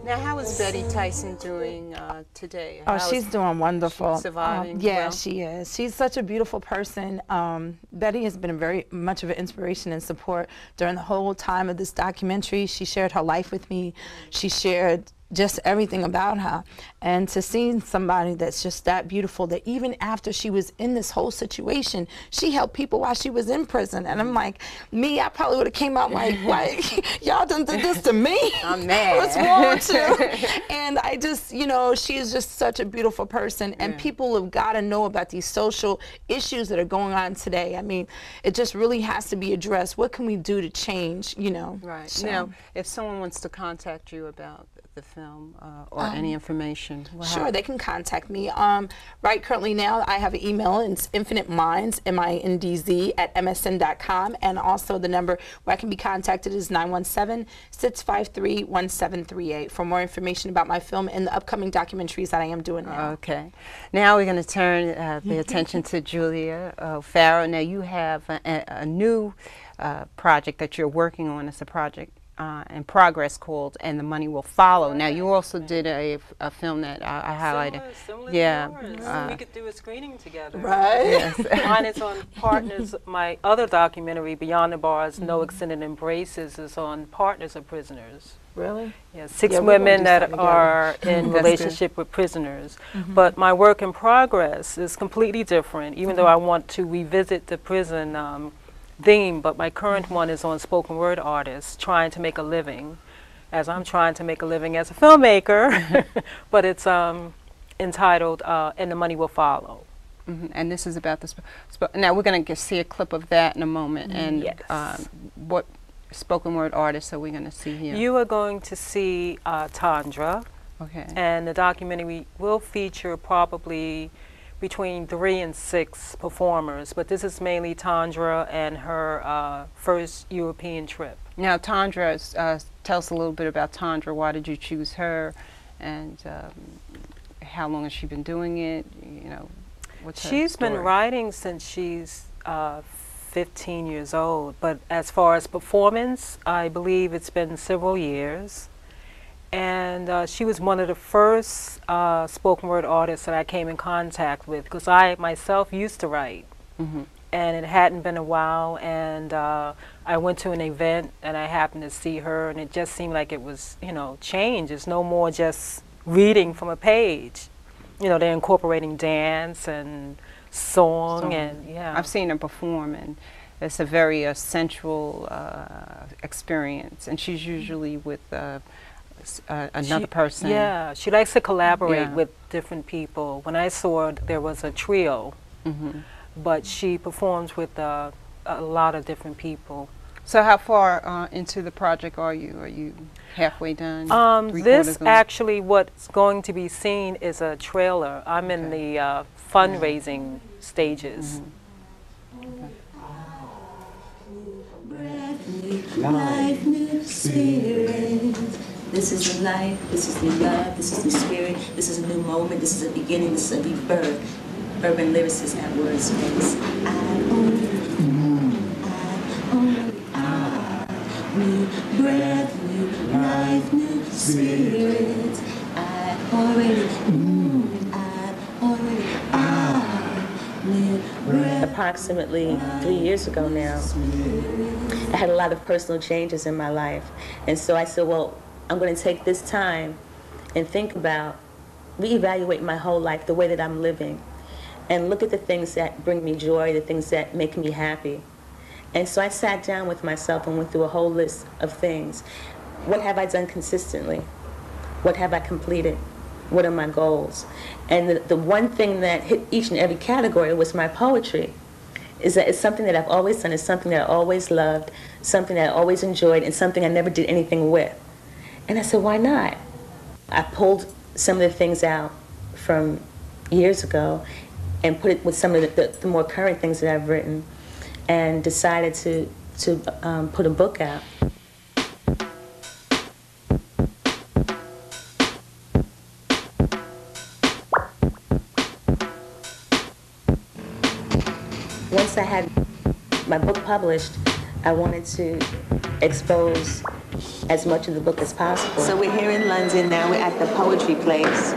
Now, how is Betty Tyson doing today? Oh, she's doing wonderful. She's surviving yeah, well? she is. She's such a beautiful person. Betty has been very much of an inspiration and support during the whole time of this documentary. She shared her life with me. She shared just everything about her, and to see somebody that's just that beautiful, that even after she was in this whole situation, she helped people while she was in prison. And I'm like, me, I probably would have came out like y'all done did this to me. I'm mad. What's wrong with you? And I just, you know, she is just such a beautiful person, and people have got to know about these social issues that are going on today. I mean, it just really has to be addressed. What can we do to change, you know? Right. So. Now, if someone wants to contact you about the film or any information, sure, they can contact me. Right currently now, I have an email, and it's infiniteminds, MINDZ, at msn.com, and also the number where I can be contacted is 917-653-1738 for more information about my film and the upcoming documentaries that I am doing now. Okay. Now we're going to turn the attention to Julia O'Farrow. Now you have a new project that you're working on. It's a project in progress called "And the Money Will Follow." Now you also did a film that I highlighted. Similar yeah, we could do a screening together. Right. Yes. Mine is on Partners. My other documentary, Beyond the Bars, No Extended Embraces, is on partners of prisoners. Really? Yeah, six Yeah, we're gonna women do that something are together. in That's relationship with prisoners. But my work in progress is completely different, even though I want to revisit the prison theme, but my current one is on spoken word artists trying to make a living, as I'm trying to make a living as a filmmaker. But it's entitled "And the Money Will Follow." And this is about the now we're going to see a clip of that in a moment. And Yes. what spoken word artists are we going to see here? You are going to see Tantra, Okay. and the documentary will feature probably between 3 and 6 performers, but this is mainly Tantra and her first European trip. Now Tantra, tell us a little bit about Tantra. Why did you choose her, and how long has she been doing it? You know, what's her She's been story? writing since she's 15 years old, but as far as performance, I believe it's been several years. And she was one of the first spoken word artists that I came in contact with, because I myself used to write, and it hadn't been a while, and I went to an event and I happened to see her, and it just seemed like it was, you know, change. It's no more just reading from a page. You know, they're incorporating dance and song, and yeah. I've seen her perform, and it's a very sensual experience, and she's usually with another person. Yeah, she likes to collaborate with different people. When I saw her, there was a trio, but she performs with a lot of different people. So how far into the project are you? Are you halfway done? This actually, what's going to be seen is a trailer. I'm in the fundraising stages. Life, new spirit. This is the life, this is the love, this is the spirit, this is a new moment, this is a beginning, this is a rebirth. Urban lyricists have word space. New breath, new life, new spirit. I already, new breath. Approximately 3 years ago now, I had a lot of personal changes in my life. And so I said, well, I'm going to take this time and think about, reevaluate my whole life, the way that I'm living, and look at the things that bring me joy, the things that make me happy. And so I sat down with myself and went through a whole list of things. What have I done consistently? What have I completed? What are my goals? And the one thing that hit each and every category was my poetry. Is that it's something that I've always done, it's something that I always loved, something that I always enjoyed, and something I never did anything with. And I said, why not? I pulled some of the things out from years ago and put it with some of the more current things that I've written, and decided to put a book out. Once I had my book published, I wanted to expose as much of the book as possible. So we're here in London now. We're at the Poetry Place,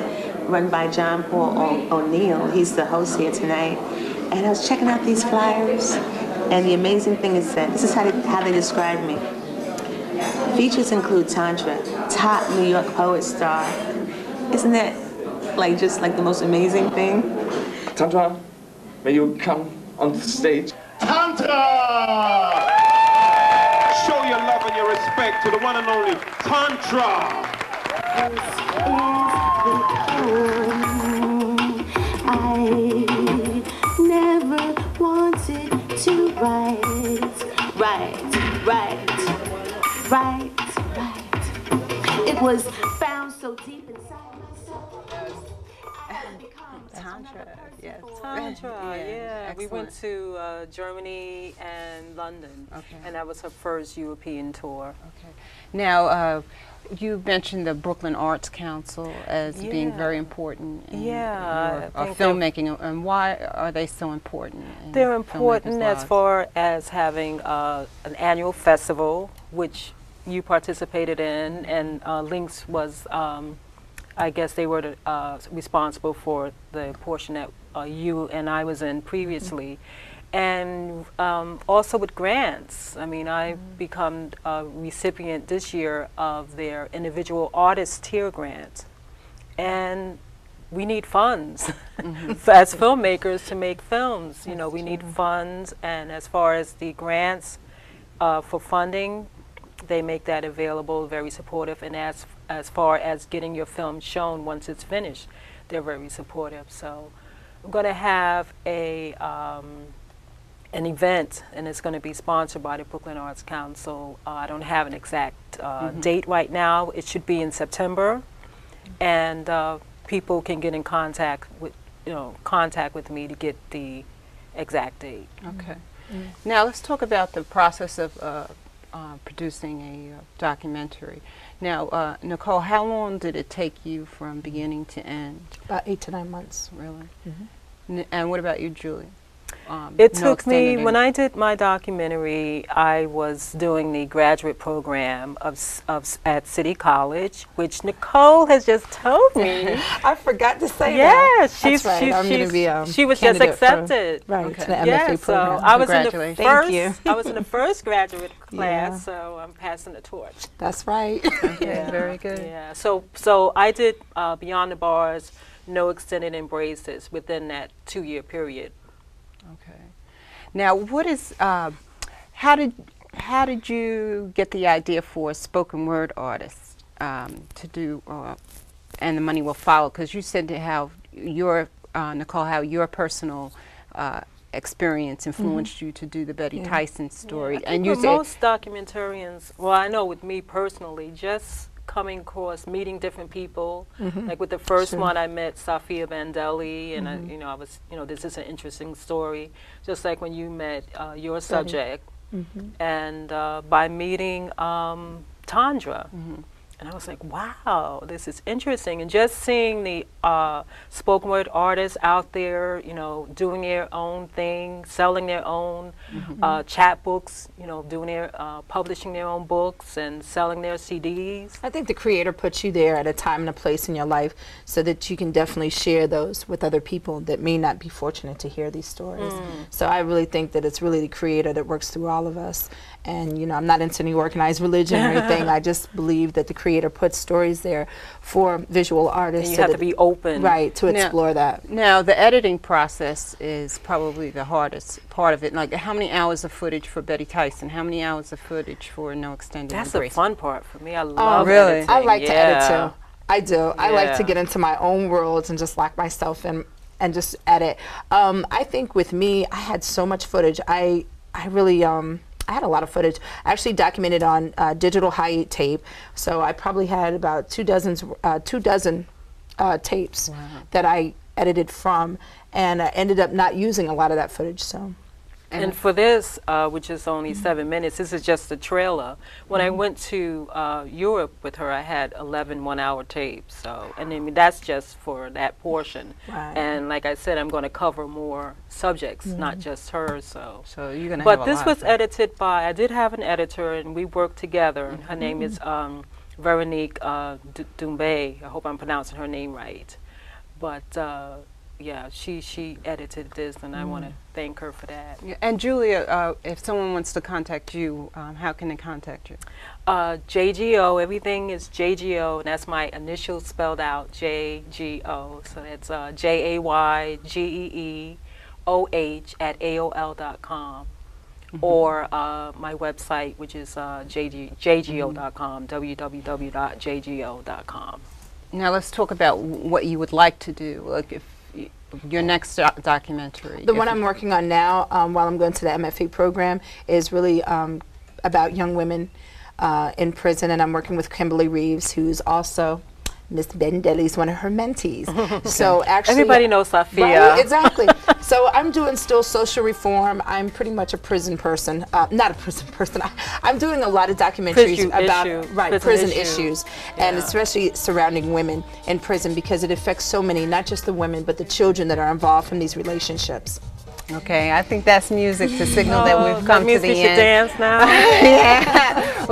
run by John Paul O'Neill. He's the host here tonight. And I was checking out these flyers, and the amazing thing is that this is how they describe me. Features include Tantra, top New York poet star. Isn't that just like the most amazing thing? Tantra, may you come on the stage. Tantra! Show your love and your respect to the one and only Tantra. I never wanted to write. It was found so deep inside myself. Tantra, yes. Tantra, yeah. We went excellent. to Germany and London, Okay. and that was her first European tour. Okay. Now, you mentioned the Brooklyn Arts Council as being Yeah. very important in Yeah, I your think filmmaking, and why are they so important? in They're filmmakers' important as lives? far as having an annual festival, which you participated in, and Lynx was, I guess they were responsible for the portion that you and I was in previously. And also with grants. I mean, I've become a recipient this year of their individual artist tier grant. And we need funds as filmmakers to make films. You know, we need funds, and as far as the grants for funding, they make that available, very supportive. And as far as getting your film shown once it's finished, they're very supportive. So I'm going to have an event, and it's going to be sponsored by the Brooklyn Arts Council. I don't have an exact date right now. It should be in September, and people can get in contact with me to get the exact date. Okay. Now let's talk about the process of producing a documentary. Now, Nicole, how long did it take you from beginning to end? About 8 to 9 months. Really? And what about you, Julia? It took me, when I did my documentary, I was doing the graduate program at City College, which Nicole has just told me. I forgot to say that. Yes, That's right. I'm going to be she was just candidate accepted. to the MFA Yeah, so program. I was in the Congratulations. first. Thank you. I was in the first graduate class, Yeah. so I'm passing the torch. That's right. Yeah, very good. Yeah. So I did Beyond the Bars, No Extended Embraces within that 2-year period. Okay. Now, what is how did you get the idea for a spoken word artist to do, and the money will follow? Because you said how your Nicole, how your personal experience influenced you to do the Betty Tyson Story, I and think you for said most documentarians, well, I know with me personally, just coming across meeting different people. Like with the first one, I met Safia Bandelli, and I was, this is an interesting story. Just like when you met your subject, and by meeting Tantra. And I was like, wow, this is interesting. And just seeing the spoken word artists out there, doing their own thing, selling their own chat books, doing their, publishing their own books and selling their CDs. I think the creator puts you there at a time and a place in your life so that you can definitely share those with other people that may not be fortunate to hear these stories. So I really think that it's really the creator that works through all of us. And I'm not into any organized religion or anything. I just believe that the creator puts stories there for visual artists. And you have to be open. Right, to explore that. Now, the editing process is probably the hardest part of it. Like, how many hours of footage for Betty Tyson? How many hours of footage for No Extended That's Embrace? the fun part for me. I love really? editing. I like to edit too. I do. I like to Yeah. get into my own worlds and just lock myself in and just edit. I think with me, I had so much footage. I really I had a lot of footage. I actually documented on digital high tape, so I probably had about 2 dozen tapes that I edited from, and I ended up not using a lot of that footage. So, And for this, which is only 7 minutes, this is just the trailer. When I went to Europe with her, I had 11 one-hour tapes. So, and I mean, that's just for that portion. Right. And like I said, I'm going to cover more subjects, not just her. So you're gonna. but have a this lot was of fun. edited by. I did have an editor, and we worked together. Her name is Veronique Dumbe. I hope I'm pronouncing her name right. But yeah, she edited this, and I want to thank her for that. Yeah, and Julia, if someone wants to contact you, how can they contact you? JGO, everything is JGO, and that's my initials spelled out, JGO. So that's JAYGEEOH@AOL.com. Or my website, which is jgo.com, www.jgo.com. Now let's talk about what you would like to do, like if your next documentary. The one I'm working on now, while I'm going to the MFA program, is really about young women in prison, and I'm working with Kimberly Reeves, who's also Miss Bendelli's one of her mentees. So actually, everybody knows Sophia. Right, exactly. So I'm doing still social reform. I'm pretty much a prison person. Not a prison person. I'm doing a lot of documentaries about prison issues, and especially surrounding women in prison, because it affects so many, not just the women, but the children that are involved from these relationships. Okay, I think that's music to signal that we've come to the we should end. dance now. Yeah,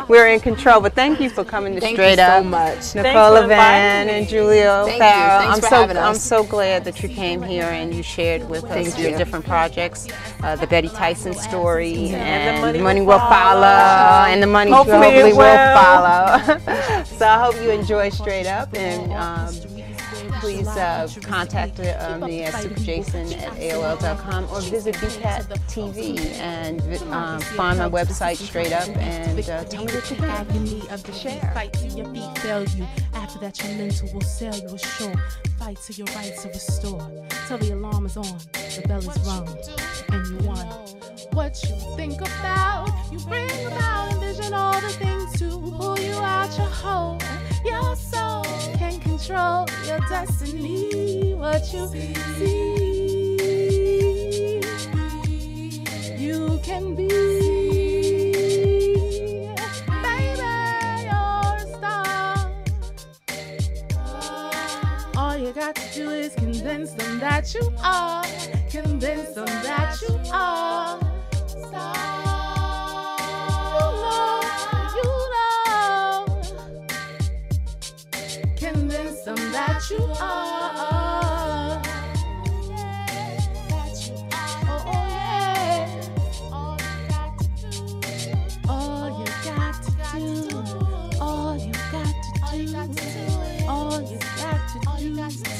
we're in control. But thank you for coming to Straight Up. Thank you so much. Nicholle LaVann and Julia O'Farrow. Thanks for having us. I'm so glad that you came here and you shared with us your different projects, the Betty Tyson Story, and the money will follow, and the money hopefully will follow. So I hope you enjoy Straight Up, and please contact me at superjason@aol.com or visit BCAT TV and find my website Straight Up and tell me what you think. Agony of the share. Fight till your feet fail you. After that, your mental will sail you ashore. Fight till your rights are restored. Till the alarm is on, the bell is rung, and you won. What you think about, you bring about, envision all the things to pull you out your hole. Your soul can control your destiny. What you see, you can be. Baby, you're a star. All you got to do is convince them that you are. Convince them that you are. You know. Convince them that you are. Oh, yeah. All you got to do. All you got to do. All you got to do.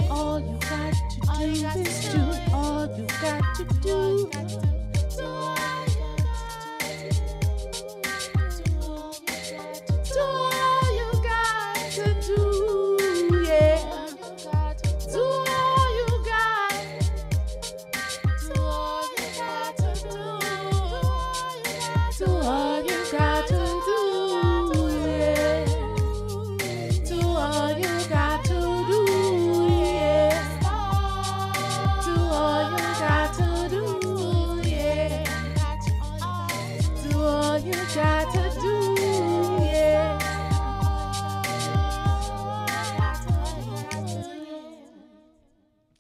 All you got to do is do. All you got to do.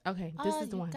Okay, this is the one.